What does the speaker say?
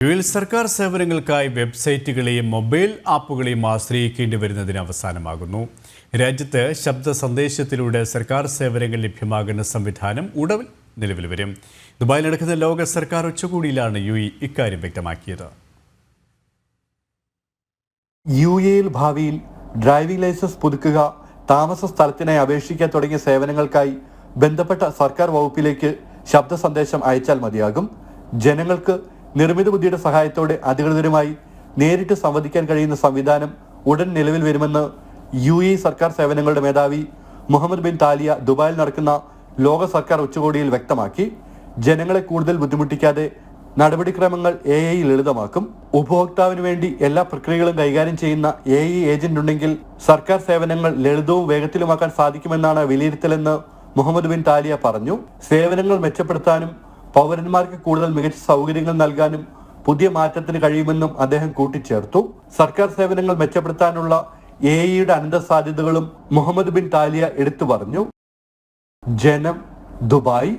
യുഎയിൽ സർക്കാർ സേവനങ്ങൾക്കായി വെബ്സൈറ്റുകളെയും മൊബൈൽ ആപ്പുകളെയും ആശ്രയിക്കേണ്ടി വരുന്നതിന് അവസാനമാകുന്നു. രാജ്യത്ത് ശബ്ദ സന്ദേശത്തിലൂടെ സർക്കാർ സേവനങ്ങൾ ലഭ്യമാകുന്ന സംവിധാനം ഉടൻ നിലവിൽ വരും. ദുബായിൽ നടക്കുന്ന ലോക സർക്കാർ ഉച്ചകോടിയിലാണ് യുഎഇ ഇക്കാര്യം വ്യക്തമാക്കിയത്. യുഎഇയിൽ ഭാവിയിൽ ഡ്രൈവിംഗ് ലൈസൻസ് പുതുക്കുക, താമസ സ്ഥലത്തിനായി അപേക്ഷിക്കാൻ തുടങ്ങിയ സേവനങ്ങൾക്കായി ബന്ധപ്പെട്ട സർക്കാർ വകുപ്പിലേക്ക് ശബ്ദ സന്ദേശം അയച്ചാൽ മതിയാകും. ജനങ്ങൾക്ക് നിർമ്മിത ബുദ്ധിയുടെ സഹായത്തോടെ അധികൃതരുമായി നേരിട്ട് സംവദിക്കാൻ കഴിയുന്ന സംവിധാനം ഉടൻ നിലവിൽ വരുമെന്ന് യുഎഇ സർക്കാർ സേവനങ്ങളുടെ മേധാവി മുഹമ്മദ് ബിൻ താലിയ ദുബായിൽ നടക്കുന്ന ലോക സർക്കാർ ഉച്ചകോടിയിൽ വ്യക്തമാക്കി. ജനങ്ങളെ കൂടുതൽ ബുദ്ധിമുട്ടിക്കാതെ നടപടിക്രമങ്ങൾ എഐ ലളിതമാക്കും. ഉപഭോക്താവിന് വേണ്ടി എല്ലാ പ്രക്രിയകളും കൈകാര്യം ചെയ്യുന്ന എഐ ഏജന്റ് ഉണ്ടെങ്കിൽ സർക്കാർ സേവനങ്ങൾ ലളിതവും വേഗത്തിലുമാക്കാൻ സാധിക്കുമെന്നാണ് വിലയിരുത്തലെന്ന് മുഹമ്മദ് ബിൻ താലിയ പറഞ്ഞു. സേവനങ്ങൾ മെച്ചപ്പെടുത്താനും പൗരന്മാർക്ക് കൂടുതൽ മികച്ച സൗകര്യങ്ങൾ നൽകാനും പുതിയ മാറ്റത്തിന് കഴിയുമെന്നും അദ്ദേഹം കൂട്ടിച്ചേർത്തു. സർക്കാർ സേവനങ്ങൾ മെച്ചപ്പെടുത്താനുള്ള എഐയുടെ അനന്ത സാധ്യതകളും മുഹമ്മദ് ബിൻ താലിയ എടുത്തു പറഞ്ഞു. ജനം, ദുബായ്.